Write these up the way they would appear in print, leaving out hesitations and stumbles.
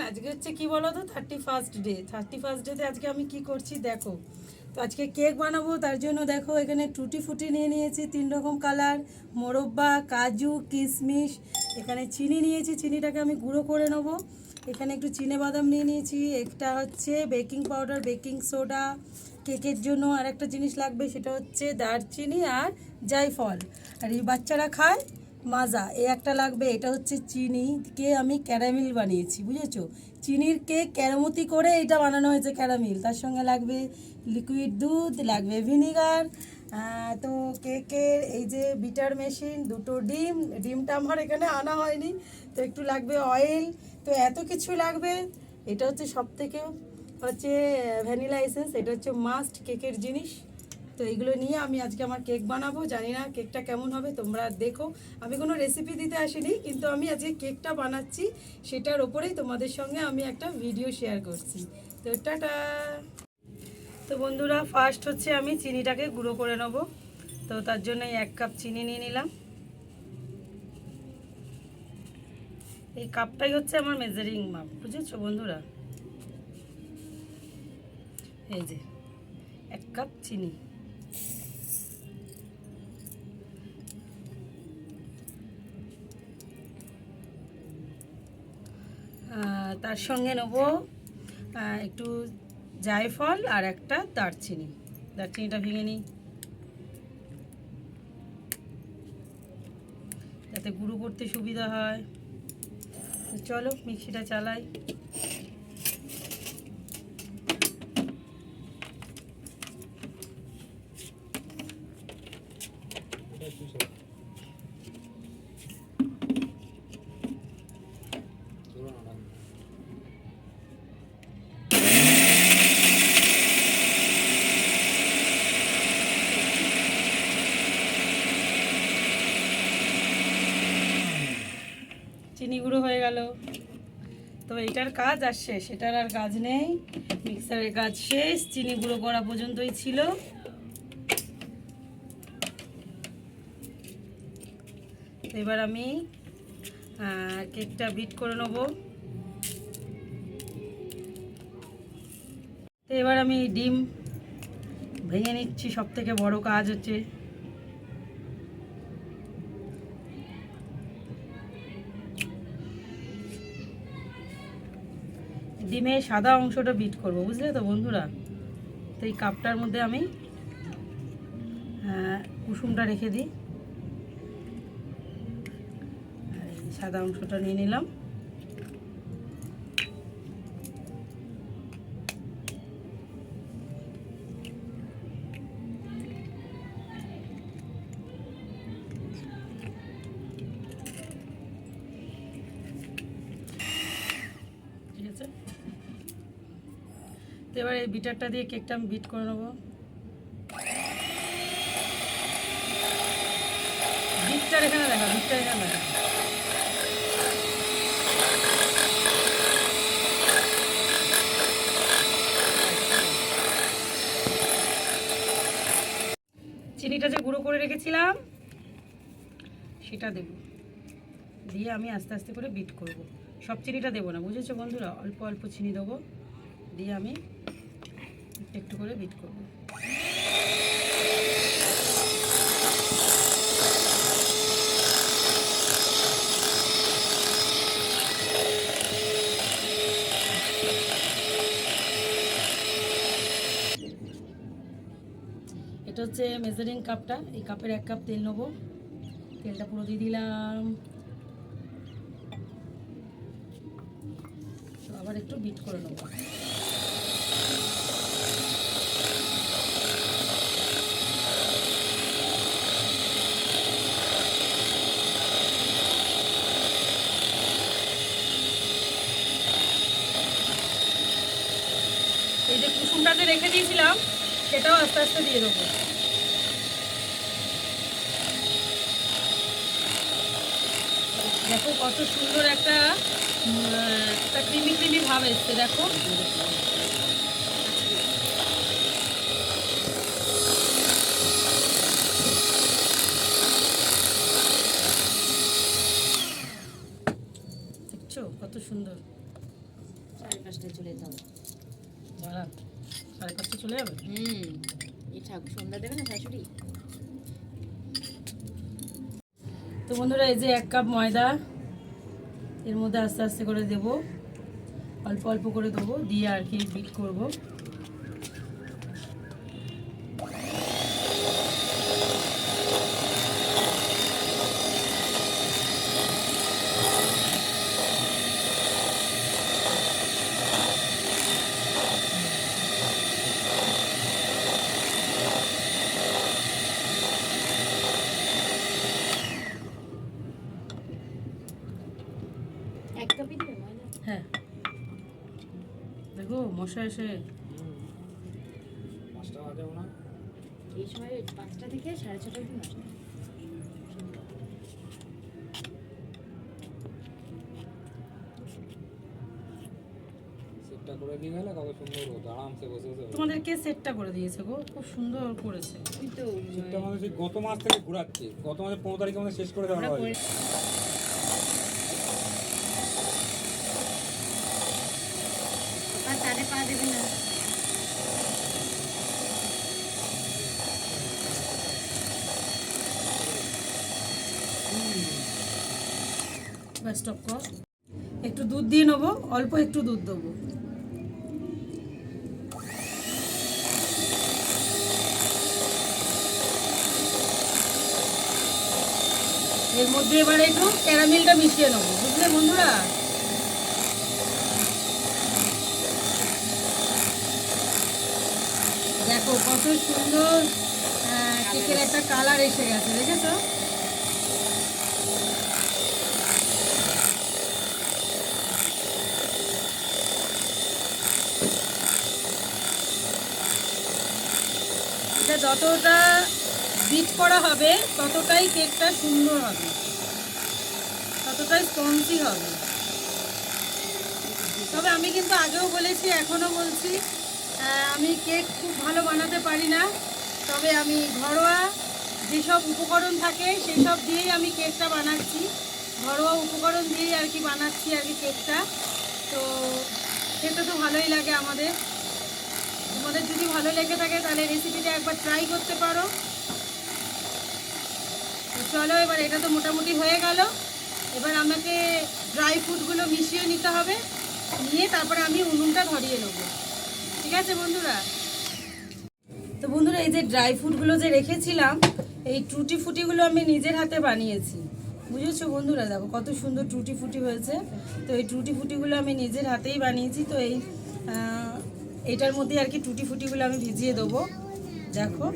আজকে হচ্ছে কি বলো তো 31st ডেতে আজকে আমি কি করছি দেখো। তো আজকে কেক বানাবো, তার জন্য দেখো এখানে টুটি ফুটি নিয়ে নিয়েছি 3 রকম কালার, মোরব্বা, কাজু, কিশমিশ, এখানে চিনি নিয়েছি, চিনিটাকে আমি গুঁড়ো করে নেবো। এখানে একটু চিনে বাদাম নিয়ে নিয়েছি, একটা হচ্ছে বেকিং পাউডার, বেকিং সোডা, কেকের জন্য আর একটা জিনিস লাগবে সেটা হচ্ছে দারচিনি আর জায়ফল। আর এই বাচ্চারা খায় মাজা, এই একটা লাগবে। এটা হচ্ছে চিনিকে আমি ক্যারামেল বানিয়েছি, বুঝেছো? চিনির কেক ক্যারামতি করে এটা বানানো হয়েছে ক্যারামেল। তার সঙ্গে লাগবে লিকুইড দুধ, লাগবে ভিনিগার, তো কেকের এই যে বিটার মেশিন, 2টো ডিম, ডিমটা আমার এখানে আনা হয়নি, তো একটু লাগবে অয়েল, তো এত কিছু লাগবে। এটা হচ্ছে সবথেকে হচ্ছে ভ্যানিলা এসেন্স, এটা হচ্ছে মাস্ট কেকের জিনিস। তো এইগুলো নিয়ে আমি আজকে আমার কেক বানাবো। জানি না কেকটা কেমন হবে, তোমরা দেখো। আমি কোনো রেসিপি দিতে আসিনি, কিন্তু আমি আজকে কেকটা বানাচ্ছি, সেটার ওপরেই তোমাদের সঙ্গে আমি একটা ভিডিও শেয়ার করছি। তো টাটা। তো বন্ধুরা, ফার্স্ট হচ্ছে আমি চিনিটাকে গুঁড়ো করে নেব। তো তার জন্য 1 কাপ চিনি নিয়ে নিলাম। এই কাপটাই হচ্ছে আমার মেজারিং মাপ, বুঝেছো বন্ধুরা? এই যে 1 কাপ চিনি। তার সঙ্গে নেব একটু জায়ফল আর একটা দারচিনি। দারচিনিটা ভেঙে নিই যাতে গুঁড়ো করতে সুবিধা হয়। তো চলো মিক্সিটা চালাই। চিনি গুঁড়ো হয়ে গেল। তো এটার কাজ আর শেষ, এটার আর কাজ নেই, মিক্সারের কাজ শেষ, চিনি গুঁড়ো করা পর্যন্তই ছিল। এবার আমি কেকটা বিট করে নেব। তো এবার আমি ডিম ভেঙে নিচ্ছি, সব থেকে বড় কাজ হচ্ছে। ডিমের সাদা অংশটা বিট করব, বুঝলে তো বন্ধুরা? তো এই কাপটার মধ্যে আমি কুসুমটা রেখে দিই, আর এই সাদা অংশটা নিয়ে নিলাম। ঠিক আছে, তো এবার এই বিটারটা দিয়ে কেকটা আমি বিট করে নেবো। বিটটার এখানে দেখা, বিটটার এখানে দেখা। চিনিটা যে গুঁড়ো করে রেখেছিলাম সেটা দেব, দিয়ে আমি আস্তে আস্তে করে বিট করব। সব চিনিটা দেবো না, বুঝেছো বন্ধুরা? অল্প অল্প চিনি দেবো, দিয়ে আমি একটু একটু করে বিট করব। এটা হচ্ছে মেজারিং কাপটা, এই কাপের 1 কাপ তেল নেবো। তেলটা পুরো দিয়ে দিলাম, আবার একটু বিট করে নেবো। এই যে কুসুমটা যে রেখে দিয়েছিলাম সেটাও আস্তে আস্তে দিয়ে দেবো। দেখো কত সুন্দর একটা ক্রিমি ক্রিমি ভাব এসছে, দেখো। দেখছো কত সুন্দর। 5:30 চলে যেতে হবে। দাঁড়া, 5:30 চলে যাবে। এই ঠাকুর সন্ধ্যা দেবে না শাশুড়ি? তো বন্ধুরা, এই যে 1 কাপ ময়দা, এর মধ্যে আস্তে আস্তে করে দেব, অল্প অল্প করে দেবো, দিয়ে আর কি বিট করব। এক কাপই দেবে ময়দা? হ্যাঁ, দেখো মশা এসে এই সময় 5টা থেকে 6:30 অবধি নষ্ট। সেটটা করে নিয়ে গেলে কত সুন্দর হতো, আরামসে বসে বসে হতো। তোমাদেরকে সেটটা করে দিয়েছে গো, খুব সুন্দর করেছে। কিন্তু সেটটা আমাদের সেই গত মাস থেকে ঘোরাচ্ছে, গত মাসের 15 তারিখে আমাদের শেষ করে দেওয়া আমরা হয়। করে তারে পা দেবে না। ব্যাস, স্টপ কর। একটু দুধ দিয়ে নেবো, অল্প একটু দুধ দেবো। এর মধ্যে এবারে একটু ক্যারামেলটা মিশিয়ে নেবো, বুঝলে বন্ধুরা? দেখো কত সুন্দর কেকের একটা কালার এসে গেছে, দেখেছো? এটা যতটা বিট করা হবে ততটাই কেকটা সুন্দর হবে, ততটাই স্পঞ্জি হবে। তবে আমি কিন্তু আগেও বলেছি, এখনও বলছি, আমি কেক খুব ভালো বানাতে পারি না। তবে আমি ঘরোয়া যেসব উপকরণ থাকে সেই সব দিয়েই আমি কেকটা বানাচ্ছি, ঘরোয়া উপকরণ দিয়েই আর কি বানাচ্ছি আর কি কেকটা। তো খেতে তো ভালোই লাগে আমাদের। তোমাদের যদি ভালো লেগে থাকে তাহলে রেসিপিটা একবার ট্রাই করতে পারো। তো চলো, এবার এটা তো মোটামুটি হয়ে গেল। এবার আমাকে ড্রাই ফ্রুটগুলো মিশিয়ে নিতে হবে, নিয়ে তারপরে আমি উনুনটা ধরিয়ে নেব। ঠিক আছে বন্ধুরা? তো বন্ধুরা, এই যে ড্রাই ফ্রুটগুলো যে রেখেছিলাম, এই টুটি ফুটিগুলো আমি নিজের হাতে বানিয়েছি, বুঝেছো বন্ধুরা? দেখো কত সুন্দর টুটি ফুটি হয়েছে। তো এই টুটি ফুটিগুলো আমি নিজের হাতেই বানিয়েছি। তো এইটার মধ্যে আর কি টুটি ফুটিগুলো আমি ভিজিয়ে দেবো। দেখো,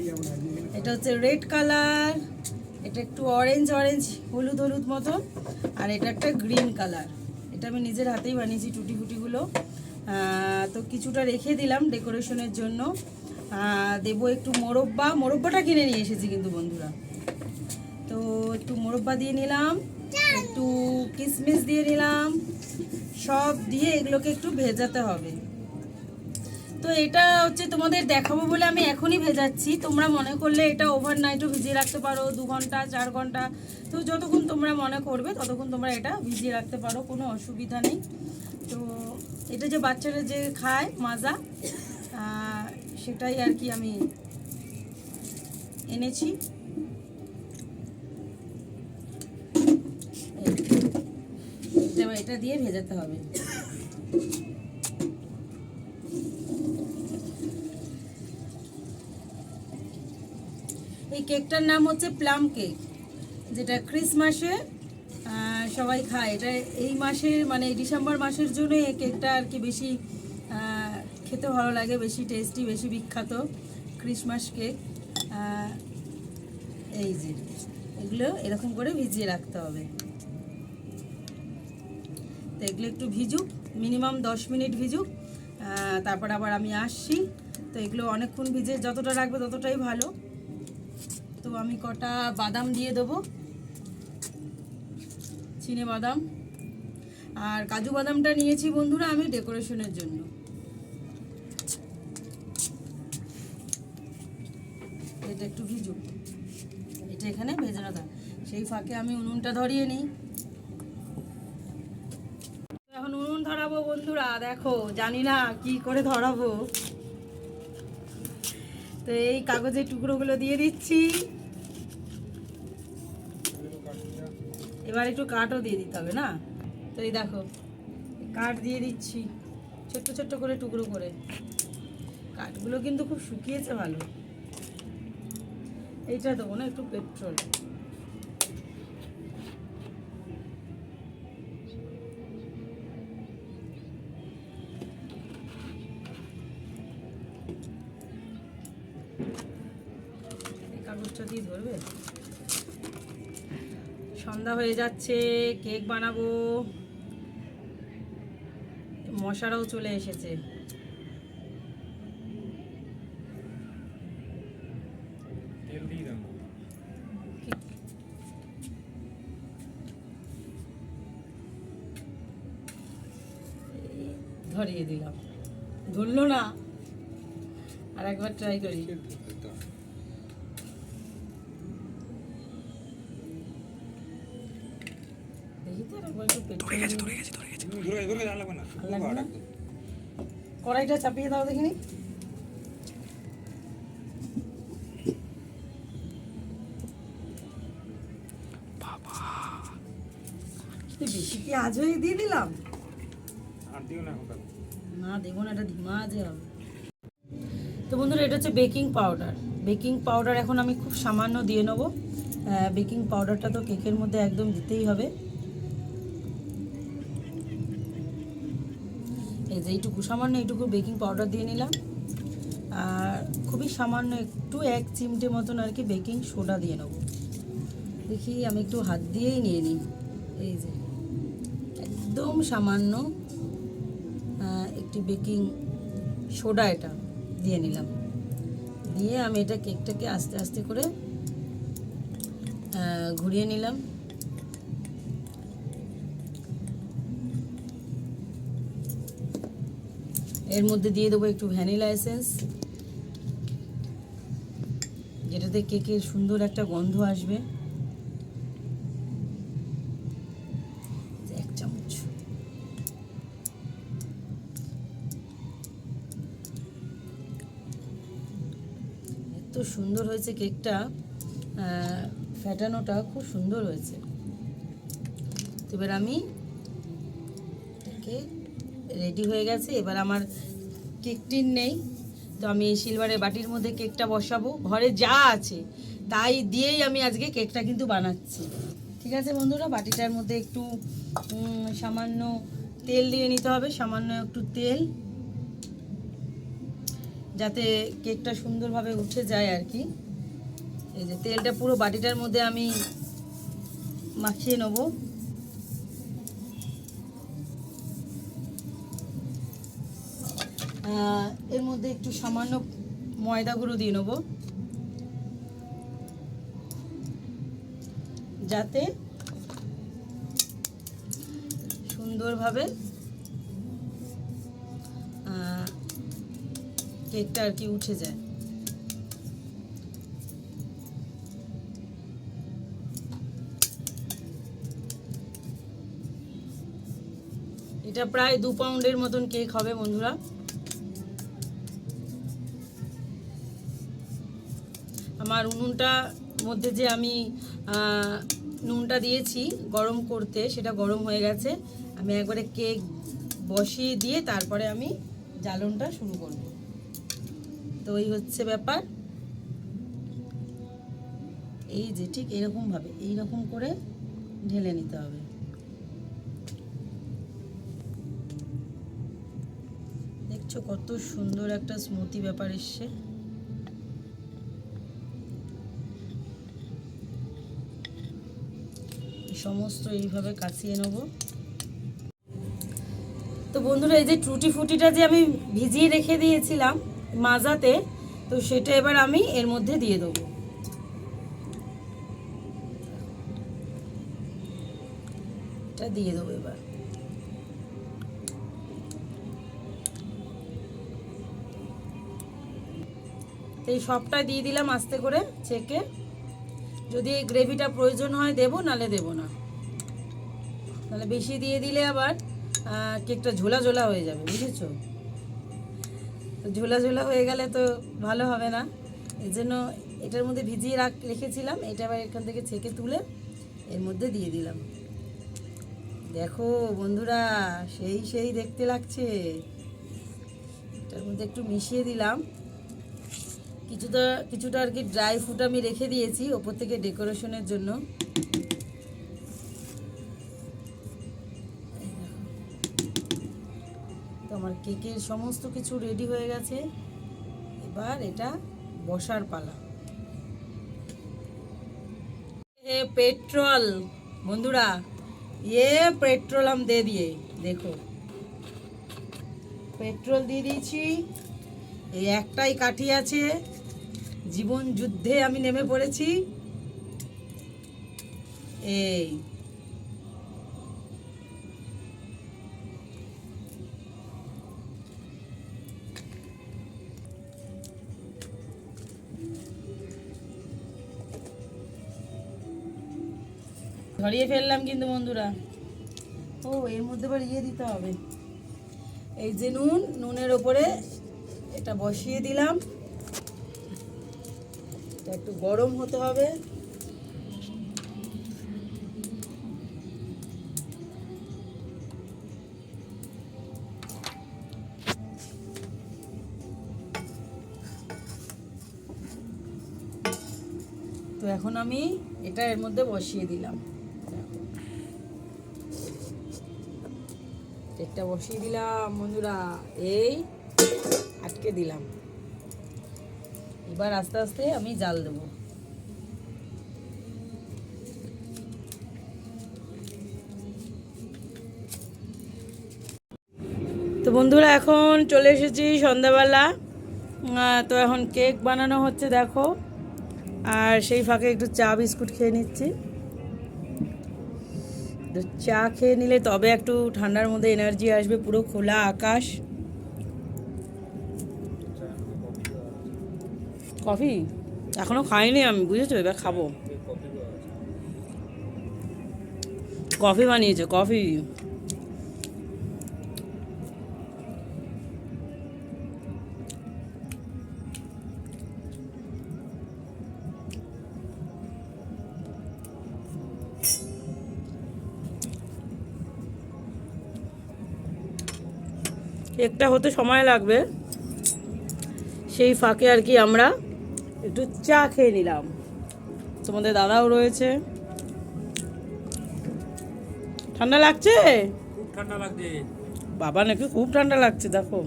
এটা হচ্ছে রেড কালার, এটা একটু অরেঞ্জ অরেঞ্জ হলুদ হলুদ মতো, আর এটা একটা গ্রিন কালার। এটা আমি নিজের হাতেই বানিয়েছি টুটি ফুটিগুলো। তো কিছুটা রেখে দিলাম ডেকোরেশনের জন্য। দেবো একটু মোরব্বা, মোরব্বাটা কিনে নিয়ে এসেছি কিন্তু বন্ধুরা। তো একটু মোরব্বা দিয়ে নিলাম, একটু কিশমিশ দিয়ে নিলাম, সব দিয়ে এগুলোকে একটু ভেজাতে হবে। তো এটা হচ্ছে তোমাদের দেখাবো বলে আমি এখনই ভেজাচ্ছি। তোমরা মনে করলে এটা ওভারনাইটও ভিজিয়ে রাখতে পারো, 2 ঘন্টা 4 ঘন্টা, তো যতক্ষণ তোমরা মনে করবে ততক্ষণ তোমরা এটা ভিজিয়ে রাখতে পারো, কোনো অসুবিধা নেই। তো এটা যে বাচ্চারা যে খায় মাজা, সেটাই আর কি আমি এনেছি। এটা দিয়ে ভেজাতে হবে। এই কেকটার নাম হচ্ছে প্লাম কেক, যেটা ক্রিসমাসে সবাই খায়। এটা এই মাসের মানে এই ডিসেম্বর মাসের জন্য এই কেকটা আর কি বেশি খেতে ভালো লাগে, বেশি টেস্টি, বেশি বিখ্যাত ক্রিসমাস কেক। এই যে এগুলো এরকম করে ভিজিয়ে রাখতে হবে। তো এগুলো একটু ভিজুক, মিনিমাম 10 মিনিট ভিজুক, তারপর আবার আমি আসছি। তো এগুলো অনেকক্ষণ ভিজে যতটা রাখবে ততটাই ভালো। তো আমি কটা বাদাম দিয়ে দেবো, চিনে বাদাম, আর কাজু বাদামটা নিয়েছি বন্ধুরা আমি ডেকোরেশনের জন্য। এটা একটু ভিজুক, এটা এখানে ভেজানো থাক। সেই ফাঁকে আমি উনুনটা ধরিয়ে নিই। এখন উনুন ধরাবো বন্ধুরা, দেখো জানি না কি করে ধরাবো। তো এই কাগজের টুকরোগুলো দিয়ে দিচ্ছি, এবার একটু কাঠও দিয়ে দিতে হবে না। তো এই দেখো কাঠ দিয়ে দিচ্ছি ছোট্ট ছোট্ট করে টুকরো করে। কাঠগুলো কিন্তু খুব শুকিয়েছে ভালো। এইটা দেবো না একটু পেট্রোল। এই কাগজটা দিয়ে ধরবে। সন্ধ্যা হয়ে যাচ্ছে, কেক বানাবো, মশারাও চলে এসেছে। তেল দিয়ে দাও। ধরিয়ে দিলাম, ধরলো না, আর একবার ট্রাই করি। দেখি তো একবার একটু পেট্রোল দিয়ে- ধরে গেছে আর লাগবে না। লাগবে না? কড়াইটা চাপিয়ে দাও দেখিনি। বেশি কি আজ হয়ে দিয়ে দিলাম? আর দিও না এখন তাহলে। না দেবো না, এটা ধিমা আজে হবে। তো বন্ধুরা এটা হচ্ছে বেকিং পাউডার। বেকিং পাউডার এখন আমি খুব সামান্য দিয়ে নেবো। বেকিং পাউডারটা তো কেকের মধ্যে একদম দিতেই হবে। এই যে এইটুকু সামান্য এইটুকু বেকিং পাউডার দিয়ে নিলাম, আর খুবই সামান্য একটু 1 চিমটে মতন আর কি বেকিং সোডা দিয়ে নেবো। দেখি আমি একটু হাত দিয়েই নিয়ে নিই। এই যে একদম সামান্য একটি বেকিং সোডা এটা দিয়ে নিলাম। দিয়ে আমি এটা কেকটাকে আস্তে আস্তে করে ঘুরিয়ে নিলাম। এর মধ্যে দিয়ে দেবো একটু ভ্যানিলা এসেন্স, যেটাতে কেকের সুন্দর একটা গন্ধ আসবে। 1 চামচ। এত সুন্দর হয়েছে কেকটা, ফ্যাটানোটা খুব সুন্দর হয়েছে। তো এবার আমি রেডি হয়ে গেছে। এবার আমার কেক টিন নেই, তো আমি সিলভারের বাটির মধ্যে কেকটা বসাবো। ঘরে যা আছে তাই দিয়েই আমি আজকে কেকটা কিন্তু বানাচ্ছি। ঠিক আছে বন্ধুরা, বাটিটার মধ্যে একটু সামান্য তেল দিয়ে নিতে হবে, সামান্য একটু তেল, যাতে কেকটা সুন্দরভাবে উঠে যায় আর কি। এই যে তেলটা পুরো বাটিটার মধ্যে আমি মাখিয়ে নেবো। এর মধ্যে একটু সামান্য ময়দা গুঁড়ো দিয়ে নেবো, যাতে সুন্দরভাবে কেকটা আর কি উঠে যায়। এটা প্রায় 2 পাউন্ডের মতন কেক হবে বন্ধুরা। আমার উনুনটা মধ্যে যে আমি নুনটা দিয়েছি গরম করতে, সেটা গরম হয়ে গেছে। আমি একবারে কেক বসিয়ে দিয়ে তারপরে আমি জ্বালনটা শুরু করব। তো এই হচ্ছে ব্যাপার। এই যে ঠিক এরকমভাবে এইরকম করে ঢেলে নিতে হবে। দেখছো কত সুন্দর একটা স্মুথি ব্যাপার এসছে। সমস্ত এইভাবে কাছিয়ে নেব। তো বন্ধুরা এই যে টুটি ফুটিটা যে আমি ভিজিয়ে রেখে দিয়েছিলাম মাজাতে, তো সেটা এবার আমি এর মধ্যে দিয়ে দেবো। এটা দিয়ে দেবো এবার। এই সবটা দিয়ে দিলাম আস্তে করে ছেঁকে। যদি এই গ্রেভিটা প্রয়োজন হয় দেবো, নালে দেবো না। তাহলে বেশি দিয়ে দিলে আবার কেকটা ঝোলা ঝোলা হয়ে যাবে, বুঝেছো? তো ঝোলা ঝোলা হয়ে গেলে তো ভালো হবে না, এই জন্য এটার মধ্যে ভিজিয়ে রেখেছিলাম। এটা আবার এখান থেকে ছেঁকে তুলে এর মধ্যে দিয়ে দিলাম। দেখো বন্ধুরা, সেই সেই দেখতে লাগছে। এটার মধ্যে একটু মিশিয়ে দিলাম, কিছুটা আর কি ড্রাই ফ্রুট আমি রেখে দিয়েছি ওপর থেকে ডেকোরেশনের জন্য। তো আমার কেকের সমস্ত কিছু রেডি হয়ে গেছে, এবার এটা বসার পালা। पेट्रोल বন্ধুরা, ये पेट्रोल हम दे दिए, देखो পেট্রোল দিয়ে দিয়েছি। এই একটাই কাঠি আছে, জীবন যুদ্ধে আমি নেমে পড়েছি। এই ধরিয়ে ফেললাম কিন্তু বন্ধুরা। ও এর মধ্যে আবার ইয়ে দিতে হবে, এই যে নুনের ওপরে এটা বসিয়ে দিলাম। এটা একটু গরম হতে হবে। তো এখন আমি এটা এর মধ্যে বসিয়ে দিলাম, একটা বসিয়ে দিলাম বন্ধুরা, এই আটকে দিলাম। এবার আস্তে আস্তে আমি জাল দেব। তো বন্ধুরা এখন চলে এসেছি সন্ধ্যাবেলা। তো এখন কেক বানানো হচ্ছে দেখো, আর সেই ফাঁকে একটু চা বিস্কুট খেয়ে নিচ্ছি। তো চা খেয়ে নিলে তবে একটু ঠান্ডার মধ্যে এনার্জি আসবে, পুরো খোলা আকাশ। কফি এখনো খাইনি আমি, বুঝেছো? এবার খাবো। কফি বানিয়েছে, কফি। কেকটা হতে সময় লাগবে, সেই ফাঁকে আর কি আমরা একটু চা খেয়ে নিলাম। তোমাদের দাদাও রয়েছে। ঠান্ডা লাগছে? খুব ঠান্ডা লাগছে বাবা, নাকি খুব ঠান্ডা লাগছে দেখো।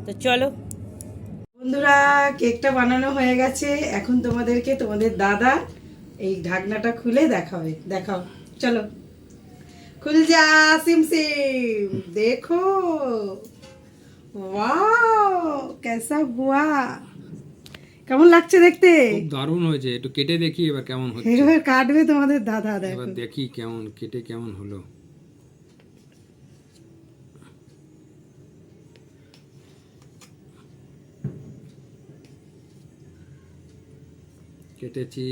তো চলো বন্ধুরা, কেকটা বানানো হয়ে গেছে। এখন তোমাদেরকে তোমাদের দাদা এই ঢাকনাটা খুলে দেখাবে। দেখাও, চলো খুল যা সিম সিম, দেখো ওয়াও कैसा हुआ, কেমন লাগছে দেখতে? খুব দারুণ হয়েছে। একটু কেটে দেখি এবার কেমন হচ্ছে। এবার কাটবে তোমাদের দাদা, দেখো এবার দেখি কেমন কেটে কেমন হলো। কেটেছি,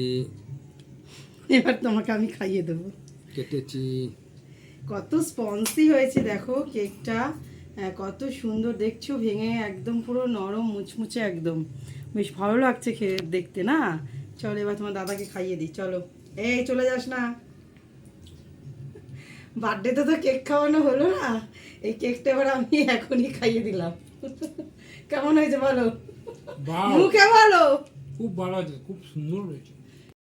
এবার তোমাকে আমি খাইয়ে দেবো। কেটেছি। কত স্পঞ্জি হয়েছে দেখো কেকটা, কত সুন্দর দেখছো, ভেঙে একদম পুরো নরম মুচমুচে, একদম বেশ ভালো লাগছে খেয়ে দেখতে না। চলো এবার তোমার দাদাকে খাইয়ে দিই, চলো। এই চলে যাস না, বার্থডেতে তো কেক খাওয়ানো হলো না, এই কেকটা এবার আমি এখনই খাইয়ে দিলাম। কেমন হয়েছে বলো, বাহ, মুখে বলো। খুব ভালো হয়েছে, খুব সুন্দর হয়েছে।